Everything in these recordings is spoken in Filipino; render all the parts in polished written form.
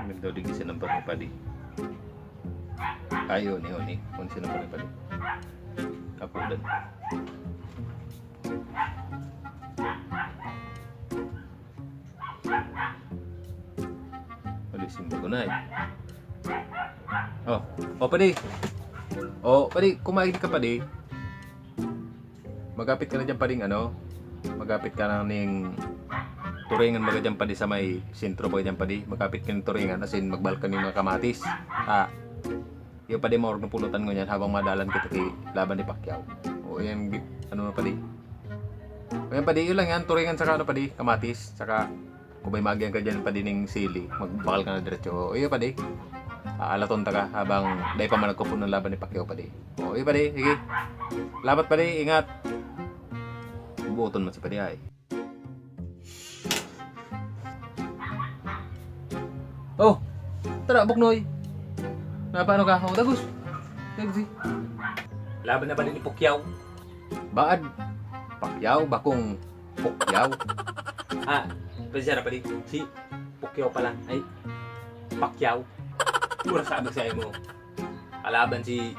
Minto di gisa ng padi. Ayo ni. Kung sino padi. Kapulan. Alisin bago na padi. Padi, kumain ka padi. Magapit ka na dyan pading magapit ka na ning turingan baga dyan padi sa may sentro baga dyan padi. Magapit ka ng turingan asin magbal ka ng mga kamatis. Yung padi maurag na pulutan ko yan habang madalan kita kay laban ni Pacquiao. Yan na padi. Yan padi, yun lang yan, turingan saka padi, kamatis, saka kung may magyan ka dyan padi ning sili, magbakal ka na diretso. Yun padi. Alaton ta ka habang dahil pa man nagkupon ng laban ni Pacquiao padi. Yun padi, sige. Labat padi, ingat. Buoton man si padi ay. Tara Buknoy. Paano ka? Dagus. Laban na padi ni Pacquiao. Baad. Pacquiao, bakong Pacquiao. Pasensya na padi. Si Pacquiao pala. Ay, Pacquiao. Pura sabi sa'yo mo. Kalaban si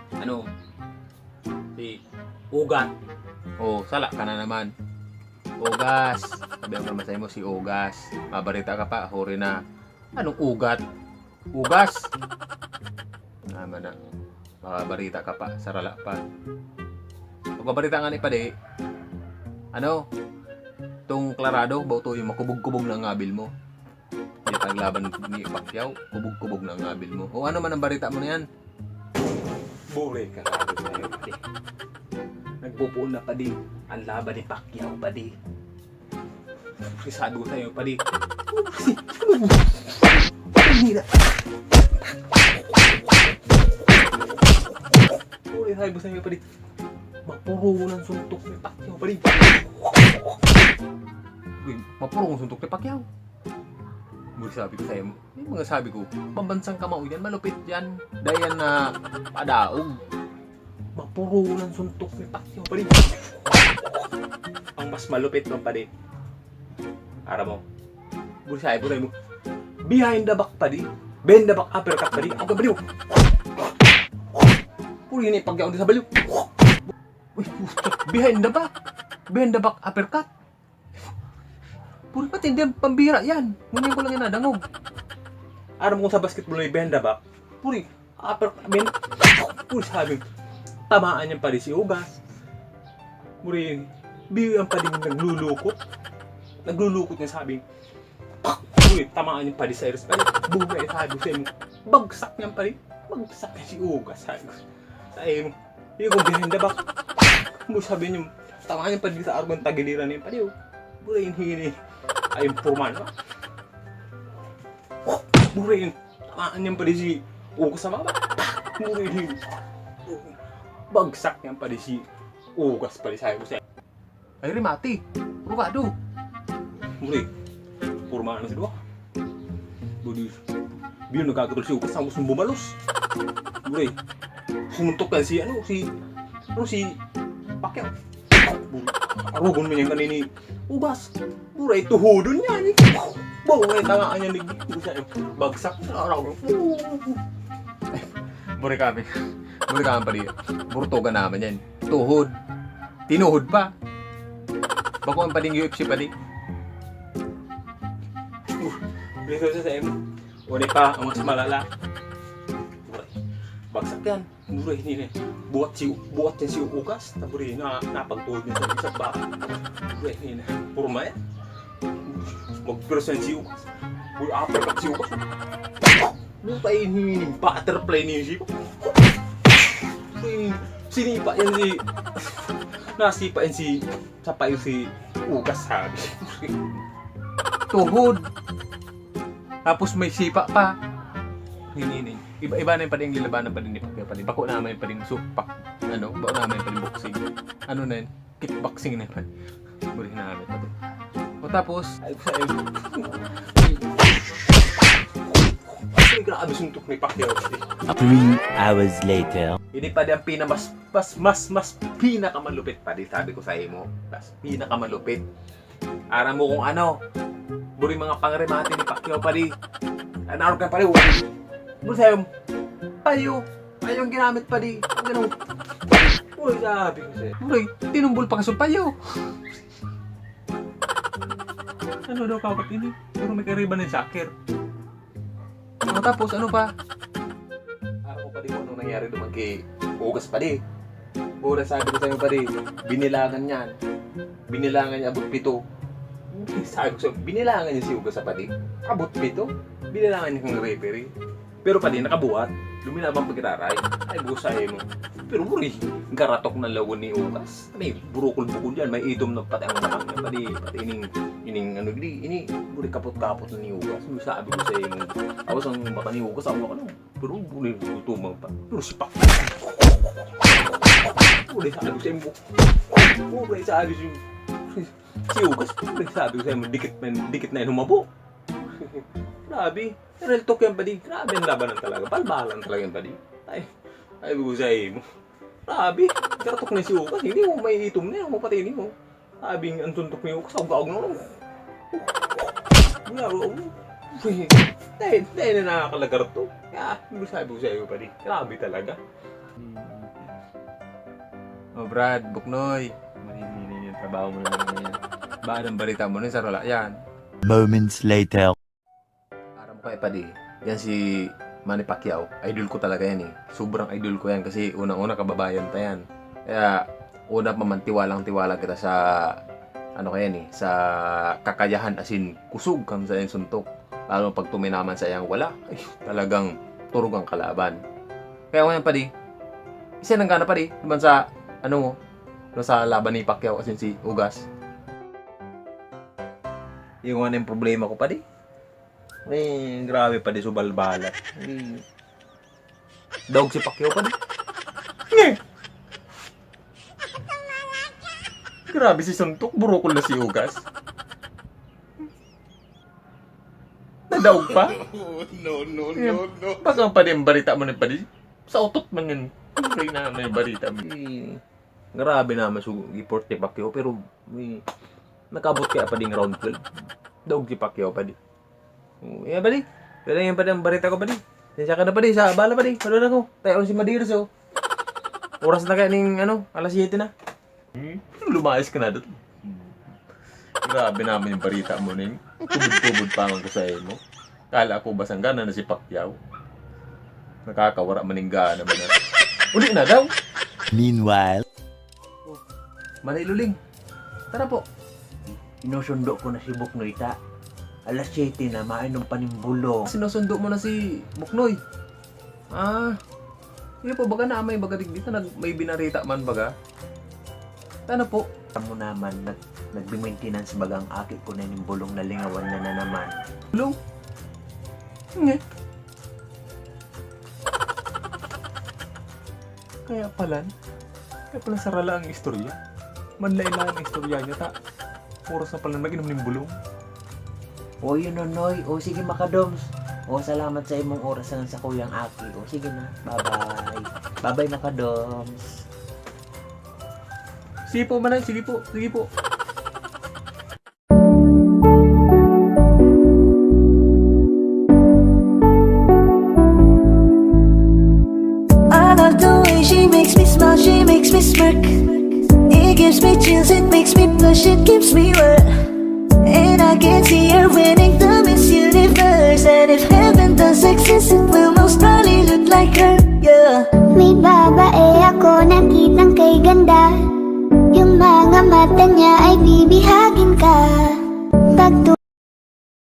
Ugat. Sala ka na naman. Ugas. Sabi ang naman sa'yo mo si Ugas. Mabarita ka pa, huri na. Anong ugat? Ugas. Naman na. Makabarita ka pa, sarala pa. Pag mabarita nga ni padi, tong klarado, bauto yung makubog-kubog na ngabil mo. Yung paglaban ni Pacquiao, kubog-kubog na ngabil mo. Ano man ang barita mo na yan? Bure ka sa'yo, padi. Nagpupuon na padi, ang laban ni Pacquiao, padi. Sabi ko sa'yo, padi. Sabi ko sa'yo, padi. Mapuro ng suntok ni Pacquiao, padi. Mapuro ng suntok ni Pacquiao. Sabi ko sa'yo, yung mga sabi ko, pambansang kamao yan, malupit yan. Dayan na padaog. Mapuro ng suntok ni Pacquiao, padi. Ang mas malupit ng padi. Ara mo. Sabi ko sa'yo mo, behind the back padi. Bend the back uppercut padi. Ako padi mo. Puro yun yung Pacquiao sa baliw. Behind the back. Behind the back uppercut. Puro pati hindi pambira yan. Ngunyan ko lang yan nadangog. Aram ko sa basketball may behind the back. Puro uppercut. Puro sabi. Tamaan yan padi si Ugas. Puro yun. Biyo yan padi naglulukot. Naglulukot niya sabi. Tamaan yung padi sa iris padi. Bugay sabi sa'yo mo. Bagsak niyan padi. Bagsak niya si Ugas sabi ko. Sa'yo mo. Yung kung behind the back. Sabi niyo. Tamaan yung padi sa argon tagiliran niya padi. Buray yung hini. Ay yung purman ba? Buray yung tamaan niyan padi si Ugas sa baba. Buray yung hini. Bagsak niyan padi si Ugas padi sa'yo ko sa'yo. Ay rimati. Rukado. Buray. Purman na si Dua. Buday. Biyo nagkakatol si Ugas ang gustong bumalos. Buray. Sumuntok ka si Pacquiao. Arugon mo niyan kanini Ugas. Buray tuhudon niya. Buray tangaan niya ni bagsak na araw. Buray kami pa rin. Burtoga naman yan. Tuhod. Tinuhod pa. Bako ang paling UFC pa rin. Dito sa SM. Uli pa ang mas malala. Buray. Bagsak yan. Buray nila. Buat yan si Ugas. Buray na napagtuhod niya sa isang baka. Buray nila. Purma yan. Mag-present si Ugas. Buray uppercut si Ugas. Buray nila. Butterfly niya siya. Buray sinipa yan si... Nasipa yan si... Sapa yung si Ugas sabi. Tuhod. Tapos may sipa pa. Hindi. Iba na yung pa rin lilabanan pa rin ni Pacquiao pa rin. Bako naman pa rin supak. Bako naman pa rin boxing. Na yun? Kickboxing na yun. Buri namin pa rin. Tapos, ay grabe suntok ni Pacquiao. 3 hours later. Hindi pa rin ang mas pinakamalupit pa rin. Sabi ko sa mo. Pinakamalupit. Aram mo kung buri mga pangrimate ni Pacquiao pa rin. Naroon ka pala, Bro, sa'yo, payo. Payo ang ginamit pa di. Ganun. Uy, sabi ko sa'yo. Bro, tinumbol pa ka sa payo. Ano daw kapat ini? Puro may kariban ng soccer. Tapos ano pa? Ako pa di mo anong nangyari doon kay Ugas pa di. Pura sabi ko sa'yo pa di, binilangan yan. Binilangan niya abot 7. Sabi ko sa'yo, binilangan niya si Ugas pa di. Abot 7? Binilangan niya kung referee. Pero pa di, nakabuhat. Luminabang pagkiraray. Ay, busay mo. Pero buri, garatok na lawan ni Ugas. May burukol-bukol yan. May itom na pati ang mahang yan. Pati ining ano, ini buri kapot-kapot na ni Ugas. Sabi ko sa'yo mo. Awas ang mata ni Ugas, awa ka lang. Pero buri, tumang pa. Pero sipak. Buri, sabi ko sa'yo mo. Buri, sabi ko si Ugas. Buri, sabi ko sa'yo mo, dikit na yun humabo. Grabe. Real talk yan pa di. Grabe ang labanan talaga. Palbalan talaga yan pa di. Ay, bugusay mo. Grabe. Karatok na si Ugas. Hindi mo may itom na yan. Mapatinin mo. Sabi ang tuntok ni Ugas. Aug-aug na lang. Dahil na nakakalagar to. Kaya, bugusay mo pa di. Grabe talaga. Oh, Brad. Buknoy. Maninin yung trabaho mo lang na yan. Baka ng balita mo na sa rola yan. Moments later. Kaya pa di, yan si Manny Pacquiao, idol ko talaga yan eh. Sobrang idol ko yan kasi unang-una kababayan ta yan. Kaya una pa man tiwalang-tiwala kita sa ano kaya ni, sa kakayahan asin kusog kang sa yung suntok. Lalo pag tuminaman sa iyang wala, ay, talagang turog ang kalaban. Kaya ngayon pa di, isa nang gana pa di, naman sa ano mo, sa laban ni Pacquiao asin si Ugas. Yung ano yung problema ko pa di. Grabe pa di subalbalat. Daog si Pacquiao pa di. Grabe si Suntok, burukol na si Ugas. Nadaog pa? No. Bagang pa di ang balita mo na pa di. Sa utot man yan. Hindi na yung balita mo. Grabe naman support ni Pacquiao pero nakabot kaya pa di round 12. Daog si Pacquiao pa di. Yan ba di? Pero yan pa di ang barita ko pa di. Siya ka na pa di, sa bala pa di. Panood ako. Tayo si Madiros oh. Oras na kaya ning alas 7 na. Lumayas ka na doon. Grabe namin yung barita mo ning. Tubod-tubod pa ang kusay mo. Kala ko basang gana na si Pacquiao. Nakakawara maningga naman na. Uli na daw. Meanwhile. Maniluling. Tara po. Inusundo ko na si Buknoyta. Alas 7 na, mainom pa ng bulong. Sinusundo mo na si Buknoy. Hindi po, baga na may baga dito, may binarita man baga. Ano po? Mo naman, nagbi-maintenance bagang aki ko na ng bulong na lingawan na naman. Bulong? Nge. Kaya pala sarala ang istorya. Manlaila ang istorya niya ta. Oras na pala nag-inom ng bulong. O yun nonoy, o sige makadoms. O salamat sa imong oras nga sa kuyang aki. O sige na, bye-bye. Bye-bye makadoms. Sige po manay, sige po. I love the way she makes me smile, she makes me smirk. It gives me chills, it makes me blush, it keeps me wet. And I can see her winning the Miss Universe. And if heaven does exist, it will most probably look like her, yeah. May babae ako nakitang kay ganda. Yung mga mata niya ay